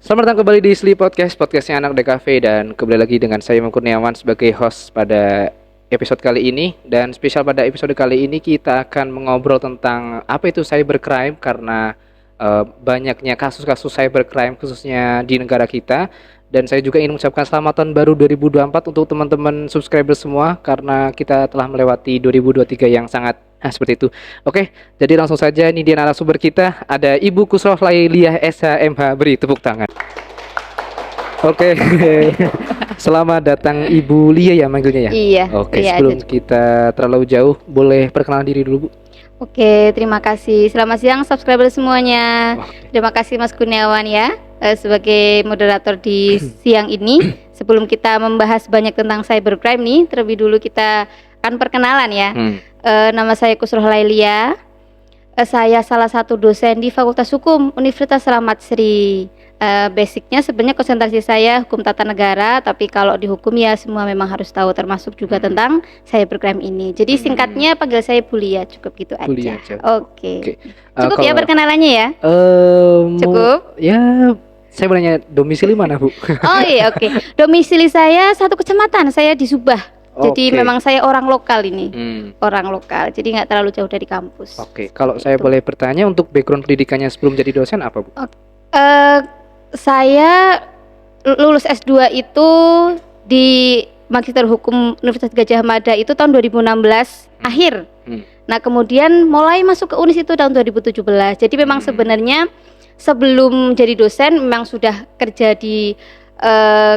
Selamat datang kembali di Sleep Podcast, podcastnya anak DKV. Dan kembali lagi dengan saya Imam Kurniawan sebagai host pada episode kali ini. Dan spesial pada episode kali ini kita akan mengobrol tentang apa itu cybercrime. Karena banyaknya kasus-kasus cybercrime khususnya di negara kita. Dan saya juga ingin mengucapkan selamat tahun baru 2024 untuk teman-teman subscriber semua, karena kita telah melewati 2023 yang sangat seperti itu. Oke, jadi langsung saja, ini dia narasumber kita. Ada Ibu Kusroh Lailiah SHMH, beri tepuk tangan. Oke. Selamat datang Ibu Lia ya manggilnya ya? Iya. Oke, Lia sebelum aja. kita terlalu jauh, boleh perkenalan diri dulu, Bu? Oke, terima kasih. Selamat siang subscriber semuanya. Oke. Terima kasih Mas Kurniawan ya sebagai moderator di siang ini. Sebelum kita membahas banyak tentang cybercrime nih, terlebih dulu kita akan perkenalan ya. Nama saya Kusroh Lailiah. Saya salah satu dosen di Fakultas Hukum Universitas Slamet Sri. Basicnya sebenarnya konsentrasi saya hukum tata negara, tapi kalau di hukum ya semua memang harus tahu, termasuk juga tentang cybercrime ini. Jadi singkatnya panggil saya Bu Lia, cukup gitu aja. Bu Lia aja. Oke. Cukup ya perkenalannya ya? Cukup? Ya, saya mau nanya domisili mana, Bu? Oh iya, oke. Domisili saya satu kecamatan, saya di Subah. Jadi Oke. memang saya orang lokal ini. Hmm. Orang lokal, jadi nggak terlalu jauh dari kampus. Oke, kalau saya boleh bertanya, untuk background pendidikannya sebelum jadi dosen apa, Bu? Saya lulus S2 itu di Magister Hukum Universitas Gadjah Mada itu tahun 2016 akhir. Nah, kemudian mulai masuk ke UNIS itu tahun 2017. Jadi memang sebenarnya sebelum jadi dosen memang sudah kerja di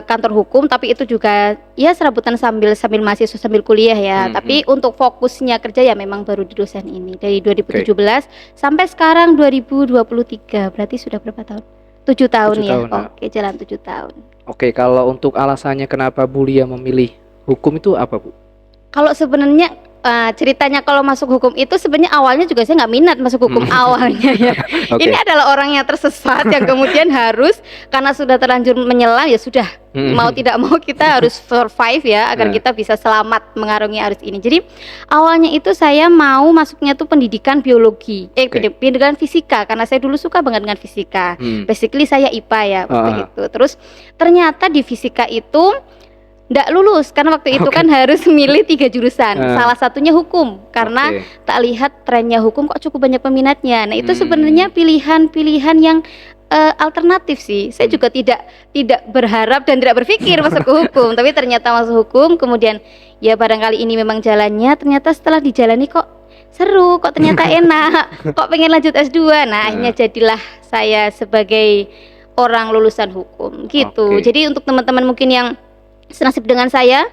kantor hukum, tapi itu juga ya serabutan sambil mahasiswa sambil kuliah ya. Tapi untuk fokusnya kerja ya memang baru di dosen ini dari 2017 sampai sekarang 2023. Berarti sudah berapa tahun? 7 tahun 7 ya. tahun, Oke, jalan 7 tahun. Oke, kalau untuk alasannya kenapa Bu Lia memilih hukum itu apa, Bu? Kalau sebenarnya ceritanya kalau masuk hukum itu sebenarnya awalnya juga saya nggak minat masuk hukum awalnya ya. Oke. Ini adalah orang yang tersesat yang kemudian harus karena sudah terlanjur menyelam ya sudah mau tidak mau kita harus survive ya agar kita bisa selamat mengarungi arus ini. Jadi awalnya itu saya mau masuknya tuh pendidikan biologi, pendidikan fisika karena saya dulu suka banget dengan fisika. Basically saya IPA ya waktu itu. Terus ternyata di fisika itu nggak lulus karena waktu itu kan harus milih 3 jurusan, salah satunya hukum karena tak lihat trennya hukum kok cukup banyak peminatnya. Nah itu sebenarnya pilihan-pilihan yang alternatif sih. Saya juga tidak berharap dan tidak berpikir masuk ke hukum, tapi ternyata masuk hukum. Kemudian ya barangkali ini memang jalannya. Ternyata setelah dijalani kok seru, kok ternyata enak, kok pengen lanjut S2. Nah akhirnya jadilah saya sebagai orang lulusan hukum gitu. Jadi untuk teman-teman mungkin yang senasib dengan saya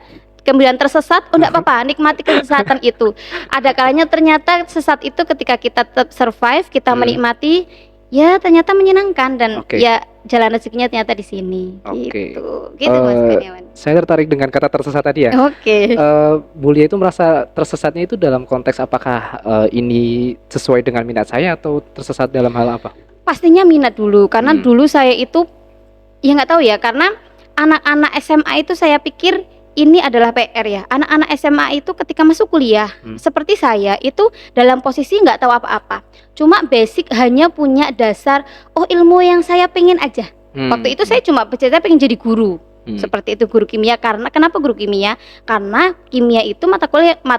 kemudian tersesat, enggak apa-apa, nikmati kesesatan itu. Ada kalanya ternyata sesat itu ketika kita tetap survive, kita menikmati, ya ternyata menyenangkan dan ya jalan rezekinya ternyata di sini. Gitu Mas Kurniawan. Saya tertarik dengan kata tersesat tadi ya. Bu Lia itu merasa tersesatnya itu dalam konteks apakah ini sesuai dengan minat saya atau tersesat dalam hal apa? Pastinya minat dulu, karena dulu saya itu ya nggak tahu ya, karena anak-anak SMA itu saya pikir ini adalah PR ya. Anak-anak SMA itu ketika masuk kuliah seperti saya itu dalam posisi nggak tahu apa-apa. Cuma basic hanya punya dasar, oh ilmu yang saya pengen aja. Waktu itu saya cuma bercerita pengen jadi guru. Seperti itu, guru kimia. Karena kenapa guru kimia? Karena kimia itu mata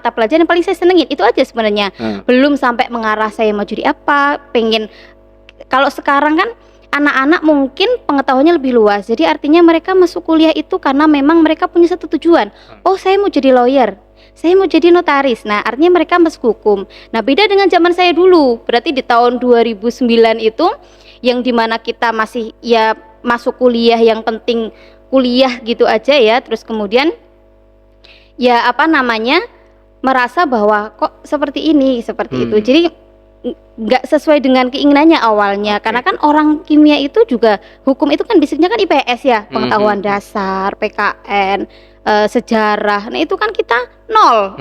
pelajaran yang paling saya senengin. Itu aja sebenarnya. Belum sampai mengarah saya mau jadi apa, pengen. Kalau sekarang kan anak-anak mungkin pengetahuannya lebih luas. Jadi artinya mereka masuk kuliah itu karena memang mereka punya satu tujuan. Oh, saya mau jadi lawyer, saya mau jadi notaris. Nah, artinya mereka masuk hukum. Nah, beda dengan zaman saya dulu. Berarti di tahun 2009 itu yang dimana kita masih ya masuk kuliah, yang penting kuliah gitu aja ya. Terus kemudian ya merasa bahwa kok seperti ini, seperti itu. Jadi nggak sesuai dengan keinginannya awalnya, karena kan orang kimia itu juga hukum itu kan basicnya kan IPS ya, pengetahuan dasar, PKN, sejarah. Nah itu kan kita nol.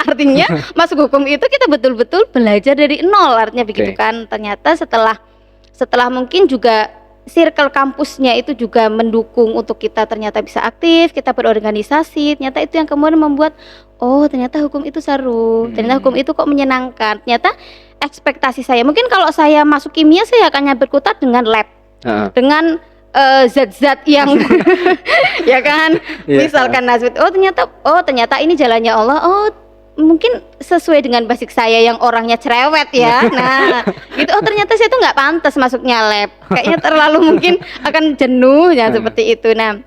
Artinya masuk hukum itu kita betul-betul belajar dari nol, artinya begitu kan. Ternyata setelah mungkin juga circle kampusnya itu juga mendukung untuk kita ternyata bisa aktif, kita berorganisasi. Ternyata itu yang kemudian membuat oh ternyata hukum itu seru, ternyata hukum itu kok menyenangkan. Ternyata ekspektasi saya, mungkin kalau saya masuk kimia saya akan berkutat dengan lab, dengan zat-zat yang ya kan, Iya. misalkan nasib, ternyata ini jalannya Allah, mungkin sesuai dengan basic saya yang orangnya cerewet ya. Nah, gitu. Ternyata saya tuh nggak pantas masuknya lab. Kayaknya terlalu mungkin akan jenuh ya seperti itu. Nah,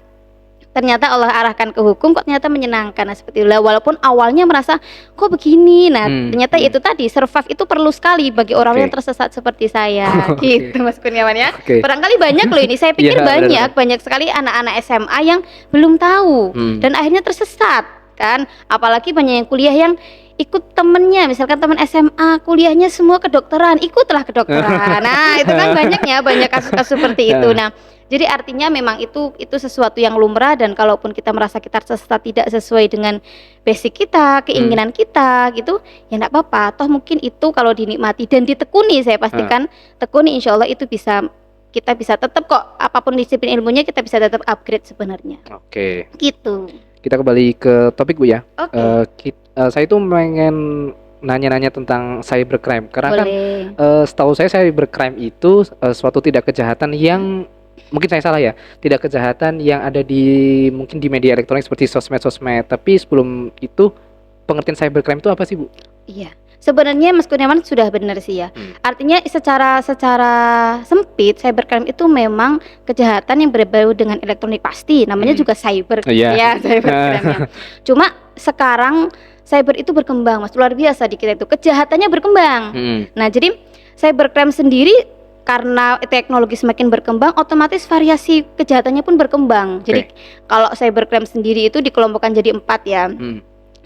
ternyata Allah arahkan ke hukum, kok ternyata menyenangkan. Nah, seperti itu. Walaupun awalnya merasa kok begini. Nah, ternyata itu tadi, survive itu perlu sekali bagi orang yang tersesat seperti saya. Gitu Mas Kurniawan ya. Barangkali banyak loh ini. Saya pikir banyak sekali anak-anak SMA yang belum tahu dan akhirnya tersesat. Kan, apalagi banyak yang kuliah yang ikut temennya, misalkan teman SMA kuliahnya semua kedokteran, ikutlah kedokteran. Nah, itu kan banyak kasus-kasus seperti itu. Nah, jadi artinya memang itu sesuatu yang lumrah, dan kalaupun kita merasa kita tersesat tidak sesuai dengan basic kita, keinginan kita gitu, ya enggak apa-apa. Toh mungkin itu kalau dinikmati dan ditekuni, saya pastikan tekuni, insya Allah itu kita bisa tetap kok, apapun disiplin ilmunya kita bisa tetap upgrade sebenarnya. Oke. Gitu. Kita kembali ke topik Bu ya. Saya itu pengen nanya-nanya tentang cybercrime karena Boleh. kan setahu saya cybercrime itu suatu tidak kejahatan yang mungkin saya salah ya, tidak kejahatan yang ada mungkin di media elektronik seperti sosmed. Tapi sebelum itu pengertian cybercrime itu apa sih Bu? Iya. Sebenarnya Mas Kurniawan sudah benar sih ya. Artinya secara sempit cybercrime itu memang kejahatan yang berbau dengan elektronik, pasti namanya juga cyber ya, cybercrime ya. Cuma sekarang cyber itu berkembang Mas, luar biasa di kita itu kejahatannya berkembang. Nah, jadi cybercrime sendiri karena teknologi semakin berkembang, otomatis variasi kejahatannya pun berkembang. Jadi kalau cybercrime sendiri itu dikelompokkan jadi 4 ya.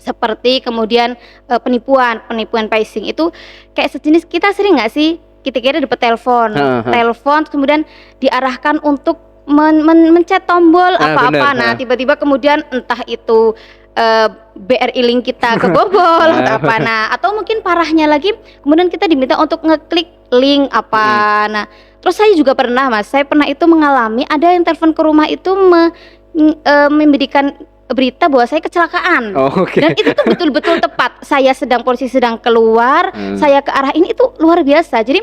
Seperti kemudian penipuan phishing itu kayak sejenis, kita sering nggak sih kita kira dapat telepon kemudian diarahkan untuk mencet tombol apa-apa. Nah, tiba-tiba kemudian entah itu BRI link kita kebobol atau apa. Nah, atau mungkin parahnya lagi kemudian kita diminta untuk ngeklik link apa. Nah, terus saya juga pernah itu mengalami ada yang telepon ke rumah itu memberikan berita bahwa saya kecelakaan. Dan itu tuh betul-betul tepat. Polisi sedang keluar, saya ke arah ini, itu luar biasa. Jadi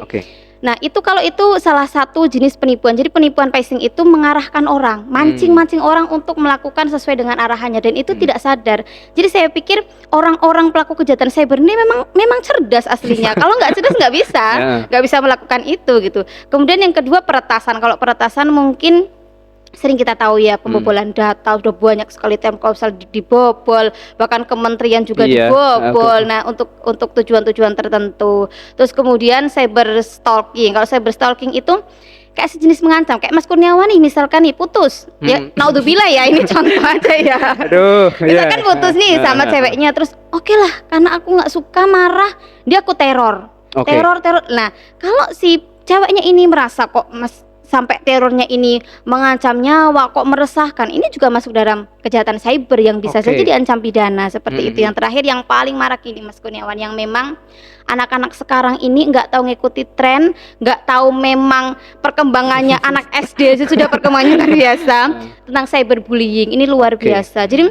nah, itu kalau itu salah satu jenis penipuan. Jadi penipuan phishing itu mengarahkan orang, mancing orang untuk melakukan sesuai dengan arahannya, dan itu tidak sadar. Jadi saya pikir orang-orang pelaku kejahatan cyber ini memang cerdas aslinya. Kalau nggak cerdas nggak bisa melakukan itu gitu. Kemudian yang kedua peretasan. Kalau peretasan mungkin sering kita tahu ya, pembobolan data udah banyak sekali, Telkomsel dibobol, bahkan kementerian juga dibobol. Nah, untuk tujuan-tujuan tertentu. Terus kemudian cyber stalking. Kalau cyber stalking itu kayak sejenis mengancam, kayak Mas Kurniawan nih misalkan nih putus, ya naudzubillah ya, ini contoh aja ya. Misalkan putus nih sama ceweknya, terus oke lah, karena aku nggak suka, marah, dia aku teror. Nah, kalau si ceweknya ini merasa kok sampai terornya ini mengancam nyawa, kok meresahkan, ini juga masuk dalam kejahatan cyber yang bisa saja diancam pidana seperti itu. Yang terakhir yang paling marak ini Mas Kurniawan, yang memang anak-anak sekarang ini nggak tahu ngikuti tren, nggak tahu memang perkembangannya anak SD itu sudah perkembangannya luar biasa tentang cyberbullying, ini luar biasa. Jadi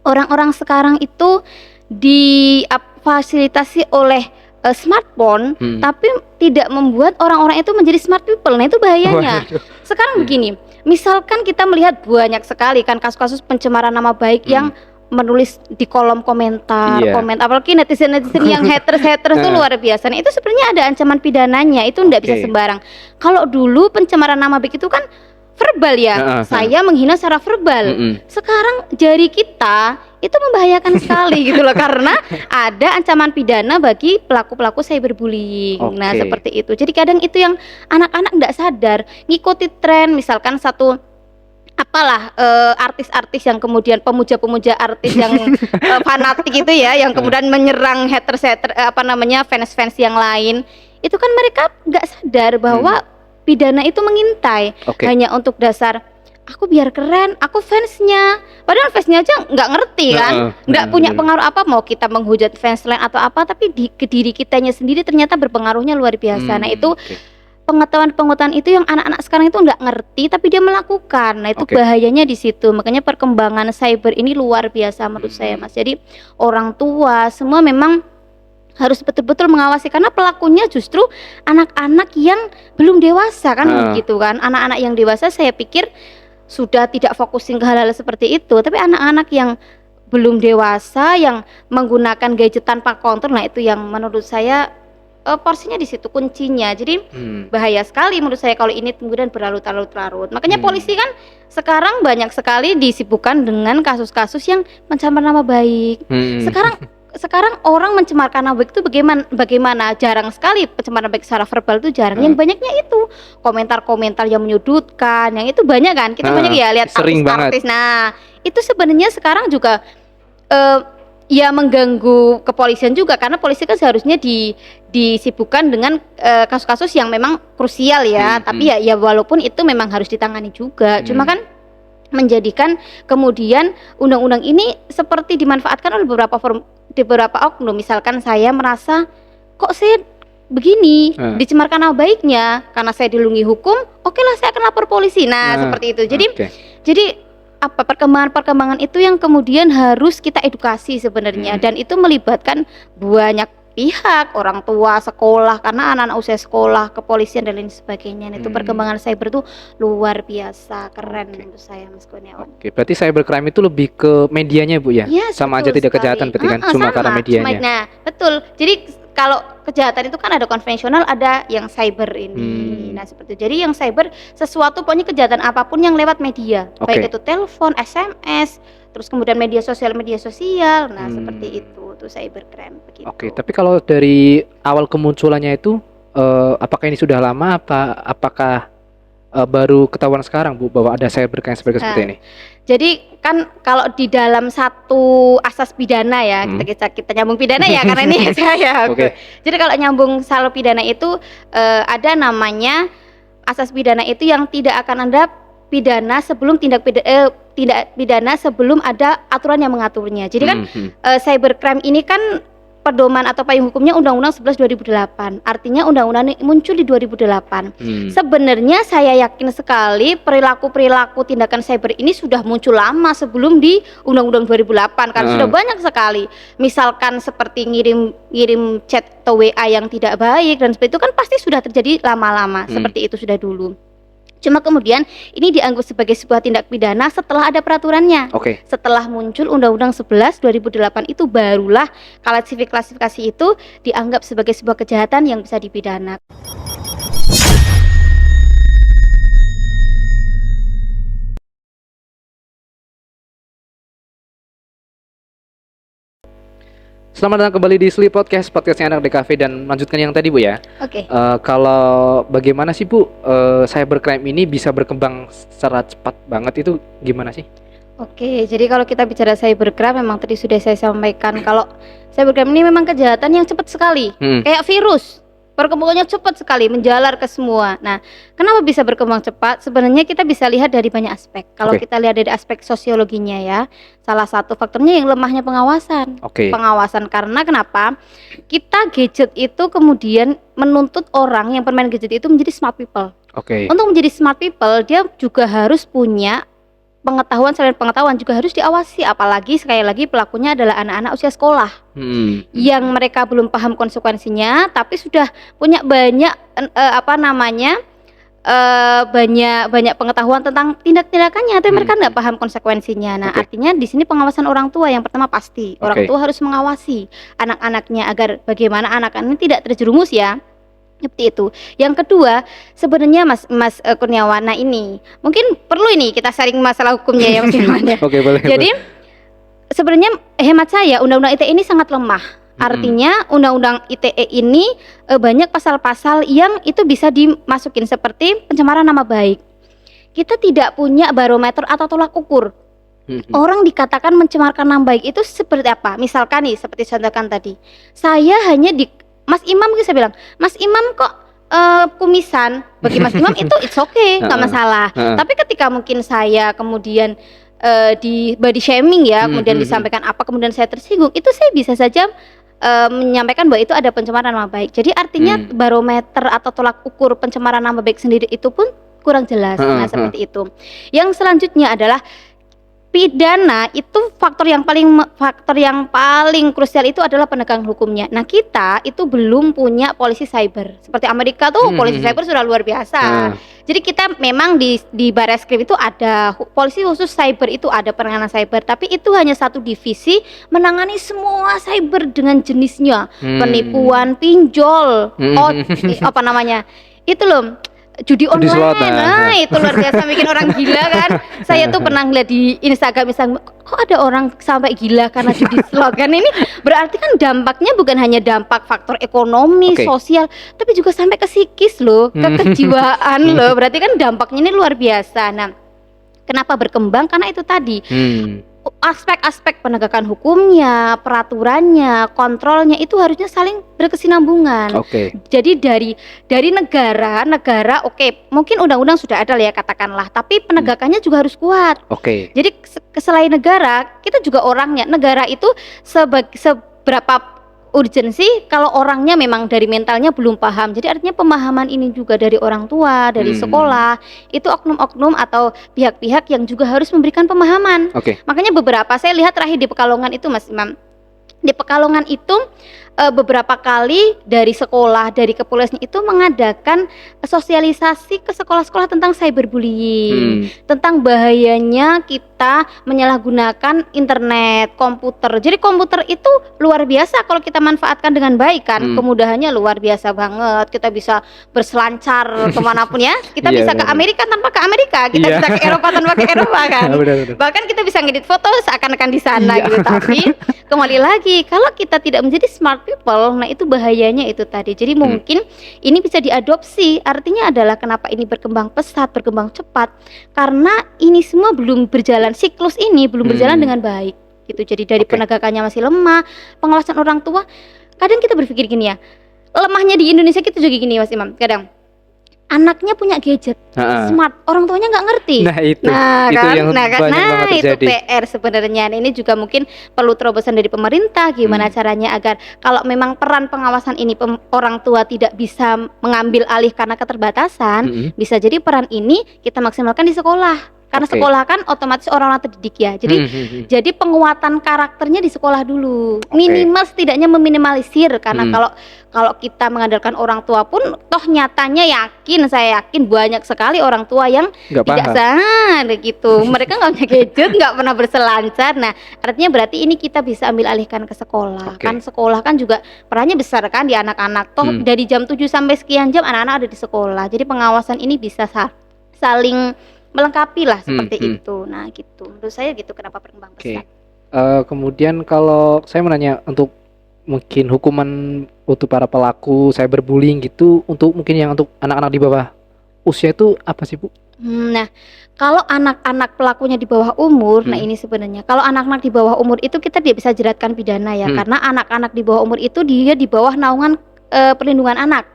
orang-orang sekarang itu difasilitasi oleh smartphone, tapi tidak membuat orang-orang itu menjadi smart people. Nah, itu bahayanya. Sekarang begini, misalkan kita melihat banyak sekali kan kasus-kasus pencemaran nama baik yang menulis di kolom komentar, apalagi netizen yang haters itu luar biasa. Nah, itu sebenarnya ada ancaman pidananya, itu tidak bisa sembarang. Kalau dulu pencemaran nama baik itu kan verbal ya, saya menghina secara verbal. Sekarang jari kita itu membahayakan sekali gitu loh, karena ada ancaman pidana bagi pelaku-pelaku cyberbullying. Nah, seperti itu. Jadi kadang itu yang anak-anak tidak sadar, ngikuti tren, misalkan satu artis-artis yang kemudian pemuja-pemuja artis yang fanatik itu ya, yang kemudian menyerang fans-fans yang lain. Itu kan mereka nggak sadar bahwa pidana itu mengintai hanya untuk dasar aku biar keren, aku fansnya. Padahal fansnya aja nggak ngerti kan, nggak punya pengaruh apa, mau kita menghujat fans lain atau apa, tapi ke diri kitanya sendiri ternyata berpengaruhnya luar biasa. Nah, itu pengetahuan itu yang anak-anak sekarang itu nggak ngerti, tapi dia melakukan. Nah, itu bahayanya di situ. Makanya perkembangan cyber ini luar biasa menurut saya, Mas. Jadi orang tua semua memang harus betul-betul mengawasi karena pelakunya justru anak-anak yang belum dewasa kan begitu kan. Anak-anak yang dewasa saya pikir sudah tidak fokusin ke hal-hal seperti itu, tapi anak-anak yang belum dewasa yang menggunakan gadget tanpa kontrol, nah itu yang menurut saya porsinya di situ kuncinya. Jadi bahaya sekali menurut saya kalau ini kemudian berlarut-larut. Makanya polisi kan sekarang banyak sekali disibukkan dengan kasus-kasus yang mencemar nama baik. Sekarang orang mencemarkan nama baik itu bagaimana? Jarang sekali pencemaran baik secara verbal itu jarang. Yang banyaknya itu komentar-komentar yang menyudutkan, yang itu banyak kan. Kita banyak ya lihat artis-artis. Nah, itu sebenarnya sekarang juga ya mengganggu kepolisian juga karena polisi kan seharusnya disibukkan dengan kasus-kasus yang memang krusial ya. Tapi ya walaupun itu memang harus ditangani juga. Cuma kan menjadikan kemudian undang-undang ini seperti dimanfaatkan oleh beberapa oknum. Misalkan saya merasa kok saya begini dicemarkan nama baiknya karena saya dilindungi hukum, oke lah saya akan lapor polisi. Nah seperti itu. Jadi apa perkembangan itu yang kemudian harus kita edukasi sebenarnya, dan itu melibatkan banyak pihak, orang tua, sekolah, karena anak-anak usia sekolah, kepolisian dan lain sebagainya. Itu perkembangan cyber itu luar biasa keren menurut saya, Mas Kurniawan. Oke, berarti cybercrime itu lebih ke medianya Bu ya? Yes, sama aja tidak sekali. Kejahatan berarti kan cuma karena medianya. Nah, betul. Jadi kalau kejahatan itu kan ada konvensional, ada yang cyber ini. Nah, seperti itu. Jadi yang cyber sesuatu pokoknya kejahatan apapun yang lewat media. Baik itu telepon, SMS, terus kemudian media sosial. Nah, seperti itu tuh cybercrime begitu. Oke, tapi kalau dari awal kemunculannya itu apakah ini sudah lama apakah baru ketahuan sekarang Bu bahwa ada cybercrime seperti ini? Jadi kan kalau di dalam satu asas pidana ya, kita nyambung pidana ya karena ini saya. Jadi kalau nyambung soal pidana itu ada namanya asas pidana itu yang tidak akan ada pidana sebelum tindak pidana sebelum ada aturan yang mengaturnya. Jadi kan cybercrime ini kan pedoman atau payung hukumnya Undang-Undang 11 2008. Artinya undang-undang ini muncul di 2008. Sebenarnya saya yakin sekali perilaku tindakan cyber ini sudah muncul lama sebelum di Undang-Undang 2008 karena sudah banyak sekali. Misalkan seperti ngirim chat atau WA yang tidak baik dan seperti itu kan pasti sudah terjadi lama-lama. Seperti itu sudah dulu. Cuma kemudian ini dianggap sebagai sebuah tindak pidana setelah ada peraturannya. Setelah muncul Undang-Undang 11 2008 itu barulah klasifikasi itu dianggap sebagai sebuah kejahatan yang bisa dipidana. Selamat datang kembali di Sleep podcastnya anak DKV, dan melanjutkan yang tadi Bu ya. Kalau bagaimana sih Bu cybercrime ini bisa berkembang secara cepat banget, itu gimana sih? Jadi kalau kita bicara cybercrime memang tadi sudah saya sampaikan kalau cybercrime ini memang kejahatan yang cepat sekali, kayak virus. Perkembangannya cepat sekali, menjalar ke semua. Nah, kenapa bisa berkembang cepat? Sebenarnya kita bisa lihat dari banyak aspek. Kalau kita lihat dari aspek sosiologinya ya, salah satu faktornya yang lemahnya pengawasan. Pengawasan karena kenapa? Kita gadget itu kemudian menuntut orang yang bermain gadget itu menjadi smart people. Untuk menjadi smart people, dia juga harus punya pengetahuan, selain pengetahuan juga harus diawasi, apalagi sekali lagi pelakunya adalah anak-anak usia sekolah yang mereka belum paham konsekuensinya tapi sudah punya banyak banyak pengetahuan tentang tindakannya tapi mereka nggak paham konsekuensinya. Nah artinya di sini pengawasan orang tua yang pertama pasti orang tua harus mengawasi anak-anaknya agar bagaimana anak-anak ini tidak terjerumus ya. Seperti itu. Yang kedua, sebenarnya Mas Kurniawan, nah ini mungkin perlu ini kita sharing masalah hukumnya ya Mas Kurniawan ya. Boleh. Jadi sebenarnya hemat saya Undang-Undang ITE ini sangat lemah. Artinya Undang-Undang ITE ini banyak pasal-pasal yang itu bisa dimasukin seperti pencemaran nama baik. Kita tidak punya barometer atau tolak ukur. Orang dikatakan mencemarkan nama baik itu seperti apa? Misalkan nih seperti contohkan tadi, saya hanya Mas Imam, mungkin saya bilang, Mas Imam kok kumisan, bagi Mas Imam itu it's okay, nggak masalah. Tapi ketika mungkin saya kemudian di body shaming ya, kemudian disampaikan apa, kemudian saya tersinggung, itu saya bisa saja menyampaikan bahwa itu ada pencemaran nama baik. Jadi artinya barometer atau tolak ukur pencemaran nama baik sendiri itu pun kurang jelas. Nah seperti itu. Yang selanjutnya adalah pidana itu faktor yang paling krusial itu adalah penegakan hukumnya. Nah, kita itu belum punya polisi cyber. Seperti Amerika tuh polisi cyber sudah luar biasa. Jadi kita memang di Barreskrim itu ada polisi khusus cyber, itu ada penanganan cyber, tapi itu hanya satu divisi menangani semua cyber dengan jenisnya. Penipuan, pinjol, apa namanya? Itu loh, judi online. Itu luar biasa, bikin orang gila kan. Saya tuh pernah lihat di Instagram kok ada orang sampai gila karena judi slot kan. Ini berarti kan dampaknya bukan hanya dampak faktor ekonomi, sosial, tapi juga sampai ke psikis loh, ke kejiwaan loh. Berarti kan dampaknya ini luar biasa. Nah, kenapa berkembang? Karena itu tadi aspek-aspek penegakan hukumnya, peraturannya, kontrolnya itu harusnya saling berkesinambungan. Jadi dari negara mungkin undang-undang sudah ada lah ya katakanlah, tapi penegakannya juga harus kuat. Jadi selain negara, kita juga orangnya. Negara itu seberapa urgensi kalau orangnya memang dari mentalnya belum paham. Jadi artinya pemahaman ini juga dari orang tua, dari sekolah, itu oknum-oknum atau pihak-pihak yang juga harus memberikan pemahaman. Makanya beberapa saya lihat terakhir di Pekalongan itu, Mas Imam, di Pekalongan itu beberapa kali dari sekolah, dari kepolisian itu mengadakan sosialisasi ke sekolah-sekolah tentang cyberbullying, tentang bahayanya kita menyalahgunakan internet, komputer. Jadi komputer itu luar biasa kalau kita manfaatkan dengan baik kan, kemudahannya luar biasa banget. Kita bisa berselancar kemanapun ya, kita bisa ke Amerika tanpa ke Amerika, kita bisa ke Eropa tanpa ke Eropa kan. Bahkan kita bisa ngedit foto seakan-akan di sana gitu. Tapi kembali lagi, kalau kita tidak menjadi smart people, nah itu bahayanya itu tadi. Jadi mungkin ini bisa diadopsi. Artinya adalah kenapa ini berkembang pesat, berkembang cepat, karena ini semua belum berjalan, siklus ini belum berjalan dengan baik gitu. Jadi dari penegakannya masih lemah, pengawasan orang tua. Kadang kita berpikir gini ya, lemahnya di Indonesia kita juga gini Mas Imam. Kadang anaknya punya gadget, smart, orang tuanya nggak ngerti. Nah itu PR sebenarnya. Nah, ini juga mungkin perlu terobosan dari pemerintah. Gimana caranya agar kalau memang peran pengawasan ini orang tua tidak bisa mengambil alih karena keterbatasan, bisa jadi peran ini kita maksimalkan di sekolah. Karena sekolah kan otomatis orang-orang terdidik ya. Jadi penguatan karakternya di sekolah dulu. Minimal setidaknya meminimalisir, karena kalau kita mengandalkan orang tua pun toh nyatanya saya yakin banyak sekali orang tua yang tidak sadar gitu. Mereka nggak punya gadget, nggak pernah berselancar. Nah, artinya berarti ini kita bisa ambil alihkan ke sekolah. Kan sekolah kan juga perannya besar kan di anak-anak. Toh dari jam 7 sampai sekian jam anak-anak ada di sekolah. Jadi pengawasan ini bisa saling melengkapi lah seperti itu. Nah gitu, menurut saya gitu kenapa berkembang pesat. Kemudian kalau saya menanya untuk mungkin hukuman untuk para pelaku cyberbullying gitu, untuk mungkin yang untuk anak-anak di bawah usia itu apa sih Bu? Nah kalau anak-anak pelakunya di bawah umur, nah ini sebenarnya kalau anak-anak di bawah umur itu kita tidak bisa jeratkan pidana ya, karena anak-anak di bawah umur itu dia di bawah naungan perlindungan anak.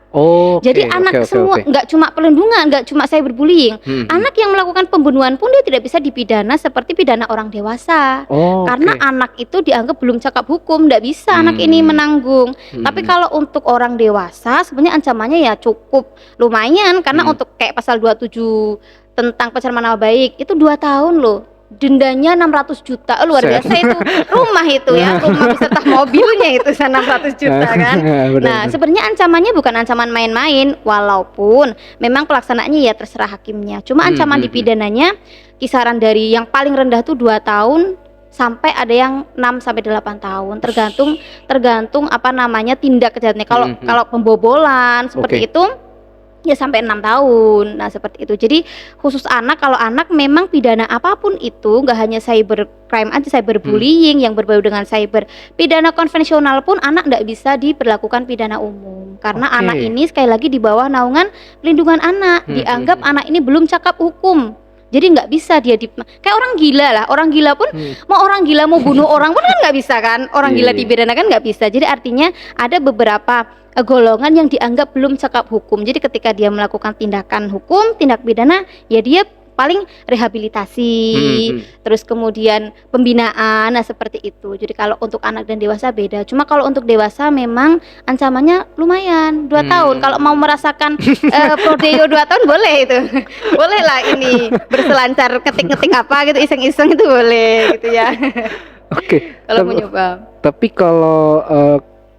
Jadi anak semua nggak cuma perlindungan, nggak cuma cyberbullying. Anak yang melakukan pembunuhan pun dia tidak bisa dipidana seperti pidana orang dewasa. Karena anak itu dianggap belum cakap hukum, nggak bisa anak ini menanggung. Tapi kalau untuk orang dewasa sebenarnya ancamannya ya cukup lumayan, karena untuk kayak pasal 27 tentang pencemaran nama baik itu 2 tahun loh. Dendanya 600 juta, luar biasa itu. Rumah itu ya, rumah beserta mobilnya itu 600 juta kan. Nah sebenarnya ancamannya bukan ancaman main-main, walaupun memang pelaksanaannya ya terserah hakimnya. Cuma ancaman dipidananya kisaran dari yang paling rendah tuh 2 tahun sampai ada yang 6 sampai 8 tahun, tergantung apa namanya tindak kejahatannya. Kalau pembobolan seperti itu ya sampai 6 tahun. Nah seperti itu. Jadi khusus anak, kalau anak memang pidana apapun itu, nggak hanya cybercrime aja, cyberbullying yang berbau dengan cyber, pidana konvensional pun anak nggak bisa diberlakukan pidana umum, karena anak ini sekali lagi di bawah naungan pelindungan anak, dianggap anak ini belum cakap hukum. Jadi nggak bisa dia kayak orang gila lah. Orang gila pun mau bunuh orang pun kan nggak bisa kan. Orang gila dipidanakan nggak bisa. Jadi artinya ada beberapa golongan yang dianggap belum cakap hukum. Jadi ketika dia melakukan tindakan hukum, tindak pidana, ya dia paling rehabilitasi, terus kemudian pembinaan, nah seperti itu. Jadi kalau untuk anak dan dewasa beda. Cuma kalau untuk dewasa memang ancamannya lumayan 2 tahun. Kalau mau merasakan prodeo 2 tahun boleh itu. Boleh lah ini berselancar ketik-ketik apa gitu, iseng-iseng itu boleh gitu ya. Oke. Kalau mau nyoba. Tapi kalau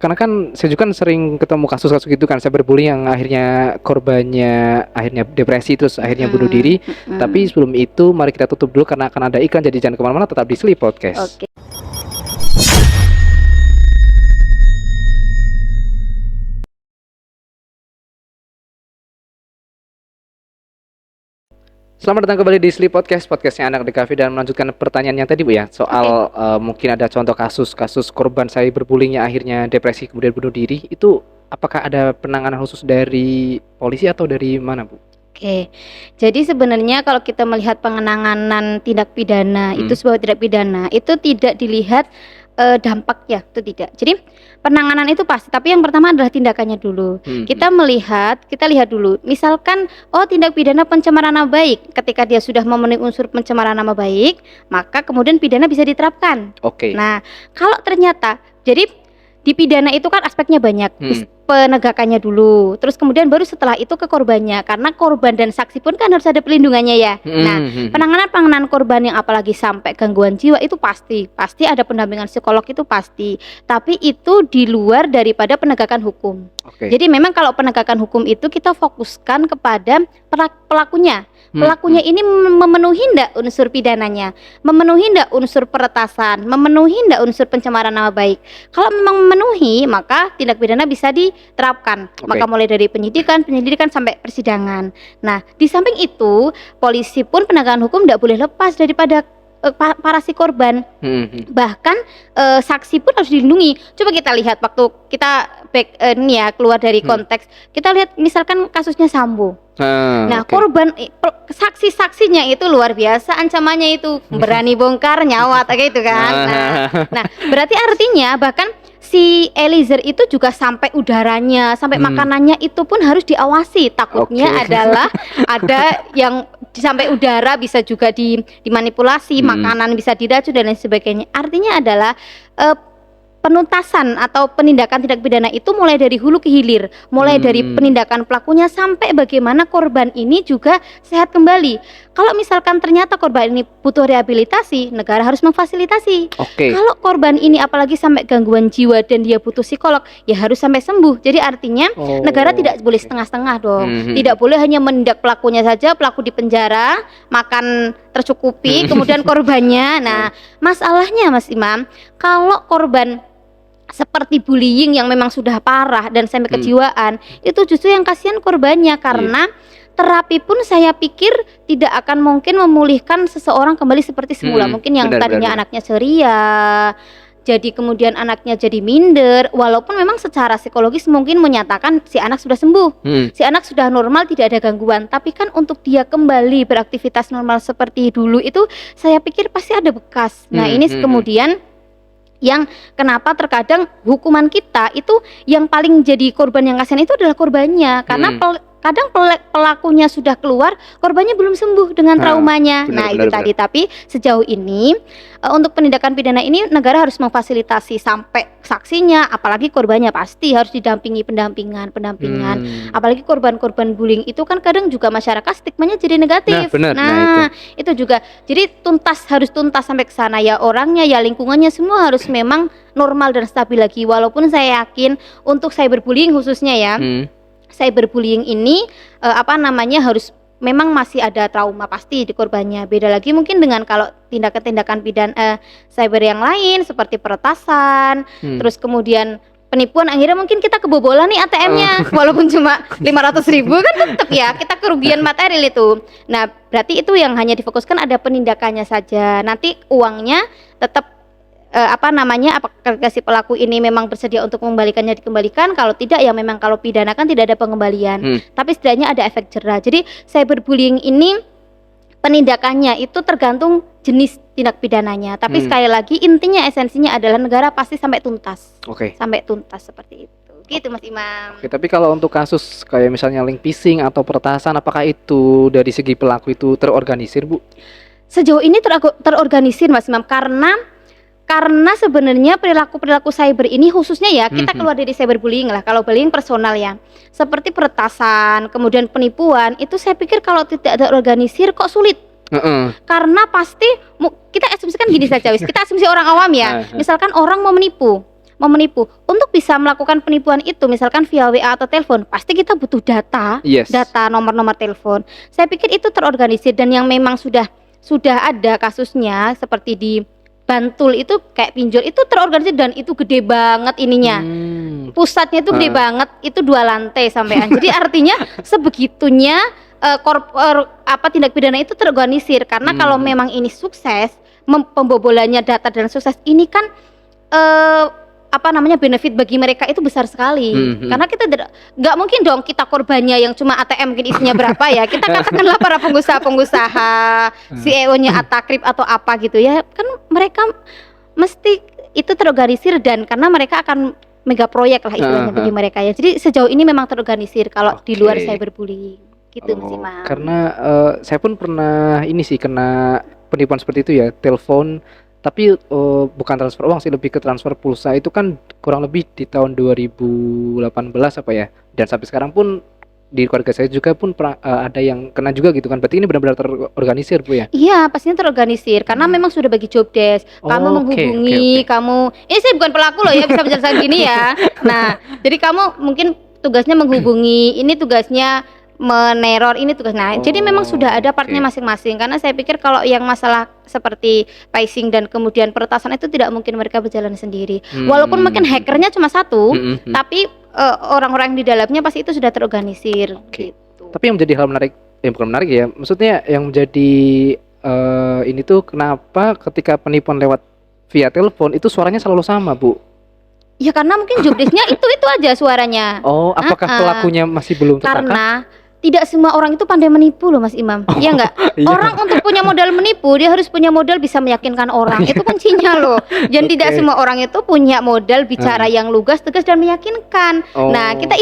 karena kan saya juga kan sering ketemu kasus-kasus gitu kan, cyberbullying yang akhirnya korbannya akhirnya depresi terus akhirnya bunuh diri. Tapi sebelum itu mari kita tutup dulu karena akan ada iklan, jadi jangan kemana-mana, tetap di Sleep Podcast. Oke. Selamat datang kembali di Sleep Podcast, podcastnya anak DKV, dan melanjutkan pertanyaan yang tadi Bu ya, soal mungkin ada contoh kasus korban cyberbullying yang akhirnya depresi kemudian bunuh diri, itu apakah ada penanganan khusus dari polisi atau dari mana Bu? Oke, jadi sebenarnya kalau kita melihat penanganan tindak pidana itu sebuah tindak pidana itu tidak dilihat dampaknya, itu tidak. Jadi penanganan itu pasti, tapi yang pertama adalah tindakannya dulu. Kita lihat dulu. Misalkan tindak pidana pencemaran nama baik, ketika dia sudah memenuhi unsur pencemaran nama baik, maka kemudian pidana bisa diterapkan. Oke. Nah, kalau ternyata jadi di pidana itu kan aspeknya banyak, penegakannya dulu, terus kemudian baru setelah itu ke korbannya, karena korban dan saksi pun kan harus ada pelindungannya ya. Nah, penanganan korban yang apalagi sampai gangguan jiwa itu pasti ada pendampingan psikolog, itu pasti, tapi itu di luar daripada penegakan hukum. Jadi memang kalau penegakan hukum itu kita fokuskan kepada pelakunya. Pelakunya ini memenuhi enggak unsur pidananya, memenuhi enggak unsur peretasan, memenuhi enggak unsur pencemaran nama baik. Kalau memang memenuhi, maka tindak pidana bisa diterapkan. Maka mulai dari penyidikan sampai persidangan. Nah, di samping itu, polisi pun penegakan hukum enggak boleh lepas daripada para si korban. Bahkan saksi pun harus dilindungi. Coba kita lihat waktu kita keluar dari konteks, kita lihat misalkan kasusnya Sambo. Nah, korban saksi-saksinya itu luar biasa, ancamannya itu berani bongkar nyawa kayak gitu kan. Nah, berarti artinya bahkan si Eliezer itu juga sampai udaranya, sampai makanannya itu pun harus diawasi. Takutnya adalah ada yang sampai udara bisa juga dimanipulasi, makanan bisa diracun dan lain sebagainya. Artinya adalah penuntasan atau penindakan tindak pidana itu mulai dari hulu ke hilir, mulai dari penindakan pelakunya sampai bagaimana korban ini juga sehat kembali. Kalau misalkan ternyata korban ini butuh rehabilitasi, negara harus memfasilitasi. Kalau korban ini apalagi sampai gangguan jiwa dan dia butuh psikolog, ya harus sampai sembuh. Jadi artinya negara tidak boleh setengah-setengah dong. Tidak boleh hanya menindak pelakunya saja, pelaku di penjara, makan tercukupi, kemudian korbannya. Nah, masalahnya Mas Imam, kalau korban seperti bullying yang memang sudah parah dan sampai kejiwaan, itu justru yang kasihan korbannya, karena terapi pun saya pikir tidak akan mungkin memulihkan seseorang kembali seperti semula. Mungkin yang tadinya anaknya ceria, jadi kemudian anaknya jadi minder, walaupun memang secara psikologis mungkin menyatakan si anak sudah sembuh, si anak sudah normal, tidak ada gangguan, tapi kan untuk dia kembali beraktivitas normal seperti dulu itu saya pikir pasti ada bekas. Nah, ini kemudian yang kenapa terkadang hukuman kita itu yang paling jadi korban yang kasihan itu adalah korbannya, karena kadang pelakunya sudah keluar, korbannya belum sembuh dengan traumanya. Itu tadi. Tapi sejauh ini untuk penindakan pidana ini negara harus memfasilitasi sampai saksinya, apalagi korbannya pasti harus didampingi pendampingan. Apalagi korban-korban bullying itu kan kadang juga masyarakat stigmanya jadi negatif. Itu juga. Jadi harus tuntas sampai ke sana ya, orangnya ya, lingkungannya, semua harus memang normal dan stabil lagi. Walaupun saya yakin untuk cyberbullying khususnya ya, cyberbullying ini harus memang masih ada trauma pasti di korbannya. Beda lagi mungkin dengan kalau tindakan-tindakan pidana cyber yang lain seperti peretasan, terus kemudian penipuan, akhirnya mungkin kita kebobolan nih ATM-nya walaupun cuma 500.000 kan tetap ya kita kerugian material itu. Nah, berarti itu yang hanya difokuskan ada penindakannya saja. Nanti uangnya tetap apakah si pelaku ini memang bersedia untuk mengembalikannya, dikembalikan. Kalau tidak ya memang kalau pidana kan tidak ada pengembalian, tapi setidaknya ada efek jera. Jadi cyberbullying ini penindakannya itu tergantung jenis tindak pidananya. Tapi sekali lagi intinya esensinya adalah negara pasti sampai tuntas. Sampai tuntas seperti itu. Gitu Mas Imam. Oke, tapi kalau untuk kasus kayak misalnya link phishing atau peretasan, apakah itu dari segi pelaku itu terorganisir, Bu? Sejauh ini terorganisir Mas Imam, karena sebenarnya perilaku cyber ini khususnya ya kita keluar dari cyberbullying lah. Kalau bullying personal ya, seperti peretasan, kemudian penipuan, itu saya pikir kalau tidak terorganisir kok sulit. Karena pasti kita asumsikan gini saja, kita asumsi orang awam ya. Misalkan orang mau menipu, untuk bisa melakukan penipuan itu, misalkan via WA atau telepon, pasti kita butuh data, data nomor-nomor telepon. Saya pikir itu terorganisir, dan yang memang sudah ada kasusnya seperti di Bantul itu kayak pinjol itu terorganisir dan itu gede banget ininya. Pusatnya itu gede banget, itu 2 lantai sampean. Jadi artinya sebegitunya tindak pidana itu terorganisir, karena kalau memang ini sukses, pembobolannya data dan sukses ini kan benefit bagi mereka itu besar sekali. Karena kita nggak mungkin dong kita korbannya yang cuma ATM mungkin isinya berapa ya. Kita katakanlah para pengusaha CEO-nya Atakrip atau apa gitu ya. Kan mereka mesti itu terorganisir, dan karena mereka akan mega proyek lah istilahnya bagi mereka ya. Jadi sejauh ini memang terorganisir kalau di luar cyberbullying gitu Mas Imam. Karena saya pun pernah kena penipuan seperti itu ya, telepon. Tapi bukan transfer uang sih, lebih ke transfer pulsa. Itu kan kurang lebih di tahun 2018 apa ya. Dan sampai sekarang pun di keluarga saya juga pun ada yang kena juga gitu kan. Berarti ini benar-benar terorganisir, Bu ya? Iya, pastinya terorganisir karena memang sudah bagi job desk. Kamu menghubungi, kamu saya bukan pelaku loh ya, bisa menjelaskan gini ya. Nah, jadi kamu mungkin tugasnya menghubungi, ini tugasnya meneror, ini tugas. Nah, jadi memang sudah ada partnya masing-masing. Karena saya pikir kalau yang masalah seperti phishing dan kemudian peretasan itu tidak mungkin mereka berjalan sendiri. Walaupun mungkin hackernya cuma satu, tapi orang-orang di dalamnya pasti itu sudah terorganisir. Gitu. Tapi yang menjadi hal menarik, bukan menarik ya, maksudnya yang menjadi ini tuh kenapa ketika penipuan lewat via telepon itu suaranya selalu sama, Bu? Ya karena mungkin jobdesknya itu aja suaranya. Apakah pelakunya masih belum tertangkap? Karena tidak semua orang itu pandai menipu loh Mas Imam. Iya enggak? Orang untuk punya modal menipu, dia harus punya modal bisa meyakinkan orang. Itu kuncinya loh. Dan tidak semua orang itu punya modal bicara yang lugas, tegas dan meyakinkan. Nah, kita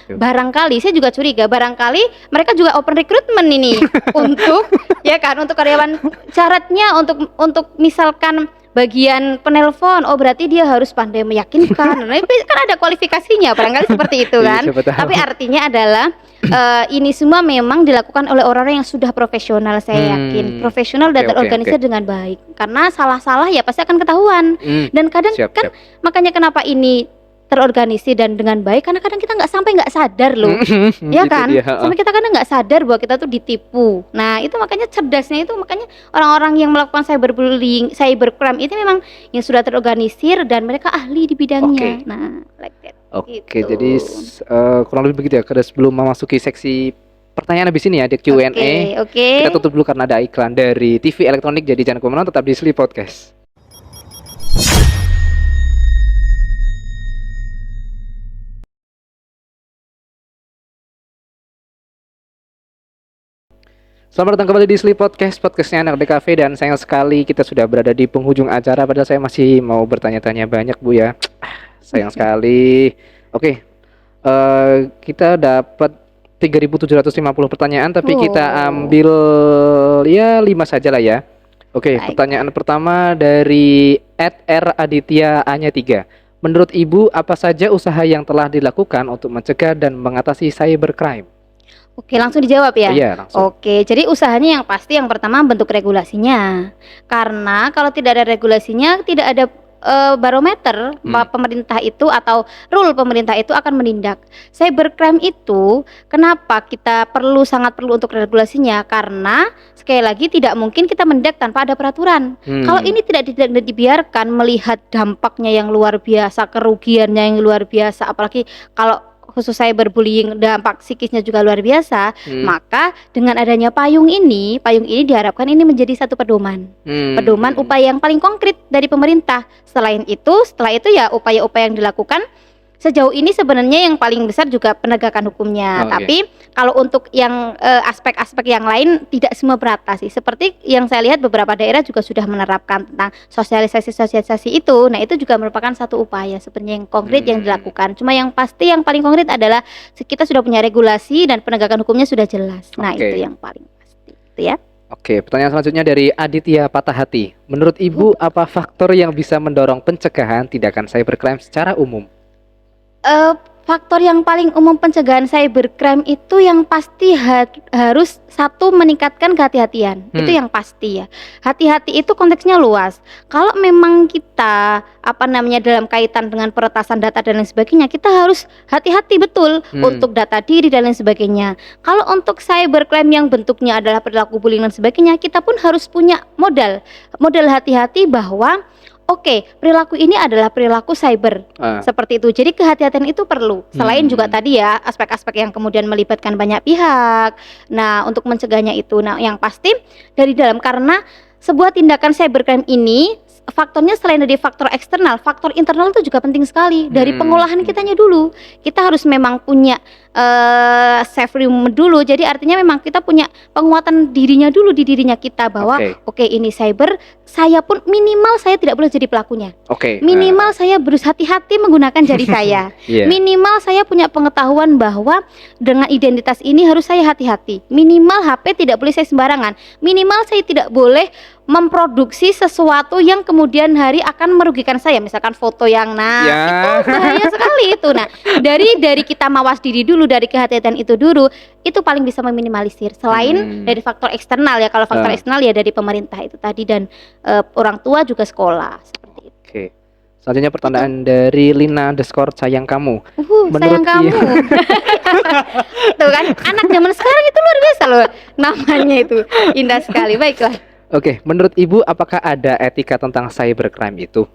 barangkali saya juga curiga, barangkali mereka juga open recruitment ini untuk untuk karyawan. Syaratnya untuk misalkan bagian penelpon, berarti dia harus pandai meyakinkan. Nah, kan ada kualifikasinya, barangkali seperti itu kan. Tapi artinya adalah ini semua memang dilakukan oleh orang-orang yang sudah profesional, saya yakin. Profesional dan terorganisir dengan baik. Karena salah-salah ya pasti akan ketahuan. Dan kadang makanya kenapa ini terorganisir dan dengan baik, karena kadang kita nggak sadar loh, ya kan? Sampai kita kadang nggak sadar bahwa kita tuh ditipu. Nah itu makanya cerdasnya itu, makanya orang-orang yang melakukan cyberbullying, cybercrime itu memang yang sudah terorganisir dan mereka ahli di bidangnya. Nah, like that. Gitu. Jadi kurang lebih begitu ya. Karena sebelum memasuki seksi pertanyaan habis ini ya, ada Q&A. Kita tutup dulu karena ada iklan dari TV elektronik. Jadi jangan kemana-mana, tetap di Sleep Podcast. Selamat datang kembali di Sleep Podcast, podcastnya anak DKV, dan sayang sekali kita sudah berada di penghujung acara. Padahal saya masih mau bertanya-tanya banyak, Bu ya. Sayang sekali. Kita dapat 3.750 pertanyaan, tapi kita ambil ya 5 saja lah ya. Pertanyaan pertama dari @r_aditya Anya 3. Menurut Ibu, apa saja usaha yang telah dilakukan untuk mencegah dan mengatasi cybercrime? Langsung dijawab ya? Iya, langsung. Jadi usahanya yang pasti yang pertama bentuk regulasinya. Karena kalau tidak ada regulasinya, tidak ada barometer pemerintah itu atau rule pemerintah itu akan menindak. Cybercrime itu kenapa kita sangat perlu untuk regulasinya? Karena sekali lagi tidak mungkin kita menindak tanpa ada peraturan. Kalau ini tidak dibiarkan, melihat dampaknya yang luar biasa, kerugiannya yang luar biasa, apalagi kalau khusus cyberbullying dampak psikisnya juga luar biasa, maka dengan adanya payung ini diharapkan ini menjadi satu pedoman upaya yang paling konkret dari pemerintah. Setelah itu ya upaya-upaya yang dilakukan sejauh ini sebenarnya yang paling besar juga penegakan hukumnya. Oke. Tapi kalau untuk yang aspek-aspek yang lain tidak semua merata sih. Seperti yang saya lihat beberapa daerah juga sudah menerapkan tentang sosialisasi itu. Nah, itu juga merupakan satu upaya sebenarnya yang konkret yang dilakukan. Cuma yang pasti yang paling konkret adalah kita sudah punya regulasi dan penegakan hukumnya sudah jelas. Nah, Oke. itu yang paling pasti. Itu ya. Oke, pertanyaan selanjutnya dari Aditya Patahati. Menurut Ibu, apa faktor yang bisa mendorong pencegahan tindakan cybercrime secara umum? Faktor yang paling umum pencegahan cybercrime itu yang pasti harus satu meningkatkan kehati-hatian. Itu yang pasti ya. Hati-hati itu konteksnya luas. Kalau memang kita dalam kaitan dengan peretasan data dan lain sebagainya, kita harus hati-hati betul untuk data diri dan lain sebagainya. Kalau untuk cybercrime yang bentuknya adalah perilaku bullying dan sebagainya, kita pun harus punya modal hati-hati bahwa oke, perilaku ini adalah perilaku cyber. Seperti itu. Jadi kehati-hatian itu perlu. Selain juga tadi ya aspek-aspek yang kemudian melibatkan banyak pihak. Nah, untuk mencegahnya itu. Nah, yang pasti dari dalam, karena sebuah tindakan cybercrime ini faktornya selain dari faktor eksternal, faktor internal itu juga penting sekali. Dari pengolahan kitanya dulu. Kita harus memang punya safe room dulu. Jadi artinya memang kita punya penguatan dirinya dulu di dirinya kita bahwa oke, ini cyber, saya pun minimal saya tidak boleh jadi pelakunya. Minimal saya berhati-hati menggunakan jari saya. Minimal saya punya pengetahuan bahwa dengan identitas ini harus saya hati-hati. Minimal HP tidak boleh saya sembarangan. Minimal saya tidak boleh memproduksi sesuatu yang kemudian hari akan merugikan saya, misalkan foto yang itu bahaya sekali itu. Nah, dari kita mawas diri dulu, dari kehati-hatian itu dulu, itu paling bisa meminimalisir. Selain dari faktor eksternal ya, kalau faktor eksternal ya dari pemerintah itu tadi dan orang tua juga sekolah seperti itu. Oke. Selanjutnya pertanyaan dari Lina _ sayang kamu. Sayang kamu. Tuh kan, anak zaman sekarang itu luar biasa loh namanya itu. Indah sekali. Baiklah. Oke, menurut Ibu apakah ada etika tentang cybercrime itu?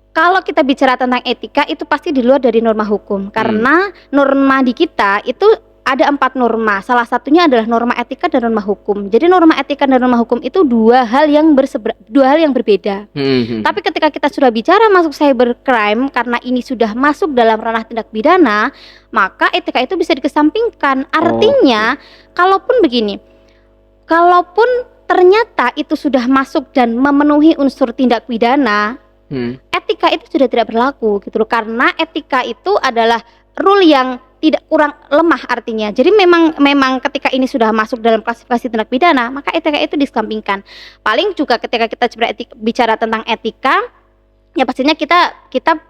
Kalau kita bicara tentang etika itu pasti di luar dari norma hukum. Karena norma di kita itu ada 4 norma. Salah satunya adalah norma etika dan norma hukum. Jadi norma etika dan norma hukum itu dua hal yang berbeda. Tapi ketika kita sudah bicara masuk cybercrime, karena ini sudah masuk dalam ranah tindak pidana, maka etika itu bisa dikesampingkan. Artinya, kalaupun ternyata itu sudah masuk dan memenuhi unsur tindak pidana, etika itu sudah tidak berlaku gitu loh. Karena etika itu adalah rule yang tidak kurang lemah artinya. Jadi memang ketika ini sudah masuk dalam klasifikasi tindak pidana, maka etika itu disampingkan. Paling juga ketika kita bicara tentang etika, ya pastinya kita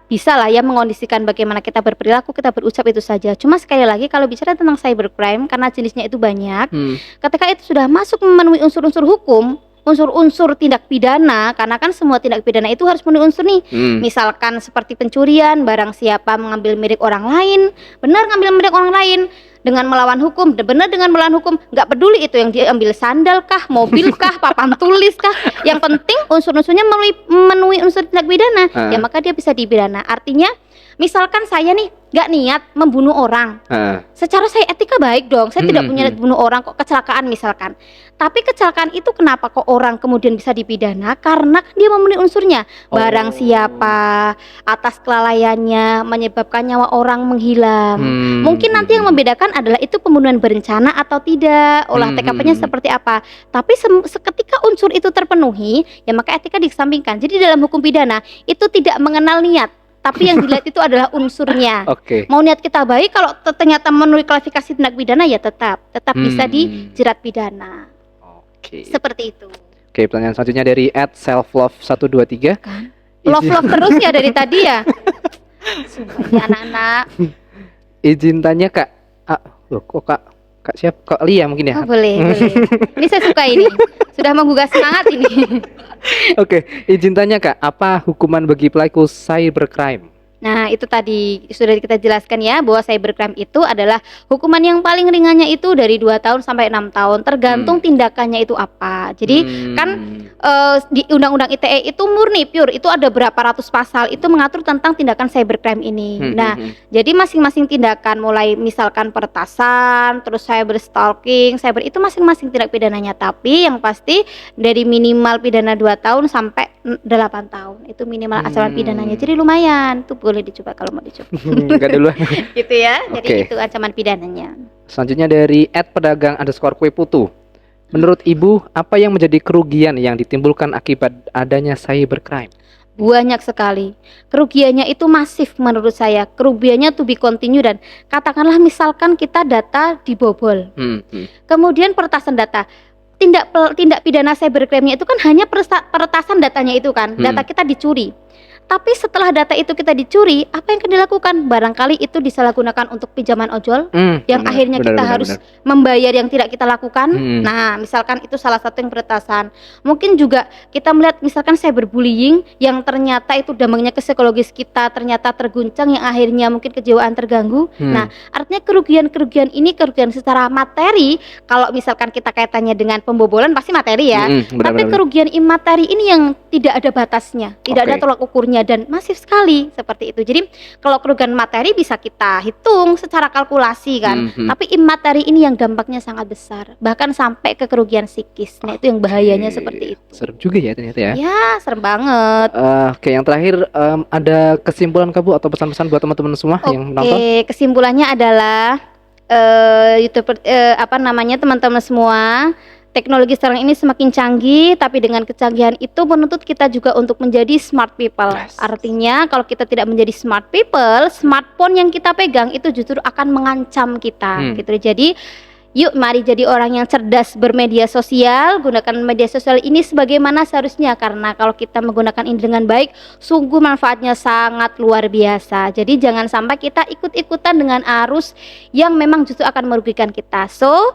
bisa lah ya mengondisikan bagaimana kita berperilaku, kita berucap itu saja. Cuma sekali lagi kalau bicara tentang cybercrime, karena jenisnya itu banyak, ketika itu sudah masuk memenuhi unsur-unsur hukum, unsur-unsur tindak pidana, karena kan semua tindak pidana itu harus memenuhi unsur nih. Misalkan seperti pencurian, barang siapa mengambil milik orang lain, benar ngambil milik orang lain dengan melawan hukum, benar dengan melawan hukum, nggak peduli itu yang diambil sandal kah, mobil kah, papan tulis kah, yang penting unsur-unsurnya memenuhi unsur tindak pidana, ya maka dia bisa dipidana. Artinya misalkan saya nih nggak niat membunuh orang, secara saya etika baik dong, saya tidak punya niat bunuh orang, kok kecelakaan misalkan. Tapi kecelakaan itu kenapa kok orang kemudian bisa dipidana? Karena kan dia memenuhi unsurnya, barang siapa, atas kelalaiannya menyebabkan nyawa orang menghilang. Mungkin nanti yang membedakan adalah itu pembunuhan berencana atau tidak, olah TKP-nya seperti apa. Tapi seketika unsur itu terpenuhi, ya maka etika dikesampingkan. Jadi dalam hukum pidana itu tidak mengenal niat, tapi yang dilihat itu adalah unsurnya. Mau niat kita baik, kalau ternyata memenuhi klasifikasi tindak pidana ya tetap bisa dijerat pidana. Seperti itu. Oke, pertanyaan selanjutnya dari @selflove123. Kan? Love terus ya dari tadi ya. Sumpah anak-anak. Izin tanya Kak. Loh kok Kak siapa? Kak Lia mungkin ya? Boleh. Ini saya suka ini. Sudah menggugah semangat ini. Oke, izin tanya Kak, apa hukuman bagi pelaku cybercrime? Nah, itu tadi sudah kita jelaskan ya, bahwa cybercrime itu adalah hukuman yang paling ringannya itu dari 2 tahun sampai 6 tahun, tergantung tindakannya itu apa. Jadi kan di Undang-Undang ITE itu murni pure, itu ada berapa ratus pasal itu mengatur tentang tindakan cybercrime ini. Nah, jadi masing-masing tindakan, mulai misalkan peretasan, terus cyber stalking, cyber itu masing-masing tindak pidananya. Tapi yang pasti dari minimal pidana 2 tahun sampai 8 tahun. Itu minimal ancaman pidananya. Jadi lumayan. Itu boleh dicoba kalau mau dicoba. Enggak dulu. Gitu ya. Jadi Oke. itu ancaman pidananya. Selanjutnya dari @pedagang_kue putu. Menurut Ibu, apa yang menjadi kerugian yang ditimbulkan akibat adanya cybercrime? Banyak sekali. Kerugiannya itu masif menurut saya. Kerugiannya to be continue, dan katakanlah misalkan kita data dibobol. Kemudian peretasan data. Tindak pidana cybercrime-nya itu kan hanya peretasan datanya itu kan. Data kita dicuri. Tapi setelah data itu kita dicuri, apa yang dilakukan? Barangkali itu disalahgunakan untuk pinjaman ojol, yang akhirnya kita harus membayar yang tidak kita lakukan. Nah, misalkan itu salah satu yang peretasan. Mungkin juga kita melihat misalkan cyberbullying yang ternyata itu dampaknya ke psikologis kita ternyata terguncang, yang akhirnya mungkin kejiwaan terganggu. Nah, artinya kerugian ini kerugian secara materi. Kalau misalkan kita kaitannya dengan pembobolan pasti materi ya. Tapi kerugian imateri ini yang tidak ada batasnya, tidak ada tolak ukurnya, dan masif sekali seperti itu. Jadi kalau kerugian materi bisa kita hitung secara kalkulasi kan, tapi imateri ini yang dampaknya sangat besar, bahkan sampai ke kerugian psikis. Nah, itu yang bahayanya seperti itu. Serem juga ya ternyata ya. Ya, serem banget. Oke, yang terakhir ada kesimpulan Bu atau pesan-pesan buat teman-teman semua yang nonton? Oke, kesimpulannya adalah YouTuber teman-teman semua, teknologi sekarang ini semakin canggih, tapi dengan kecanggihan itu menuntut kita juga untuk menjadi smart people. Artinya kalau kita tidak menjadi smart people, smartphone yang kita pegang itu justru akan mengancam kita gitu. Jadi yuk mari jadi orang yang cerdas bermedia sosial, gunakan media sosial ini sebagaimana seharusnya, karena kalau kita menggunakan ini dengan baik, sungguh manfaatnya sangat luar biasa. Jadi jangan sampai kita ikut-ikutan dengan arus yang memang justru akan merugikan kita. So,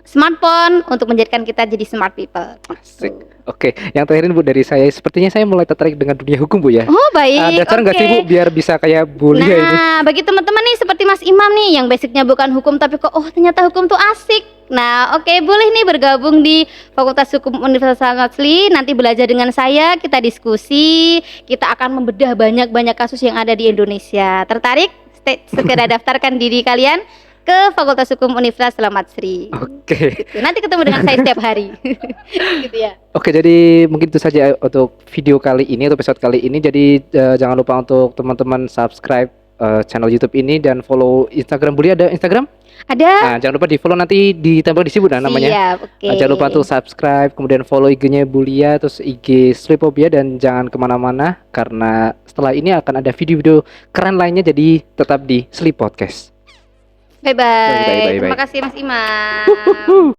smartphone untuk menjadikan kita jadi smart people. Asik. Oke, yang terakhir Bu dari saya, sepertinya saya mulai tertarik dengan dunia hukum Bu ya. Oh baik. Ada cara nggak sih Bu biar bisa kayak Bulia ini? Nah, bagi teman-teman nih seperti Mas Imam nih yang basicnya bukan hukum tapi kok ternyata hukum tuh asik. Nah, oke, boleh nih bergabung di Fakultas Hukum Universitas Al-Azhar. Nanti belajar dengan saya, kita diskusi, kita akan membedah banyak kasus yang ada di Indonesia. Tertarik? Segera daftarkan diri kalian ke Fakultas Hukum Universitas Al-Azhar. Oke. Gitu. Nanti ketemu dengan saya setiap hari. Gitu ya. Oke, jadi mungkin itu saja untuk video kali ini, untuk episode kali ini. Jadi jangan lupa untuk teman-teman subscribe channel YouTube ini dan follow Instagram Bulia. Ada Instagram? Ada. Nah, jangan lupa di follow, nanti ditempel di sini namanya. Siap, oke. Jangan lupa untuk subscribe, kemudian follow IG-nya Bulia, terus IG Sleepopia, dan jangan kemana-mana karena setelah ini akan ada video-video keren lainnya. Jadi tetap di Sleep Podcast. Bye-bye. Bye-bye. Terima kasih Mas Imam.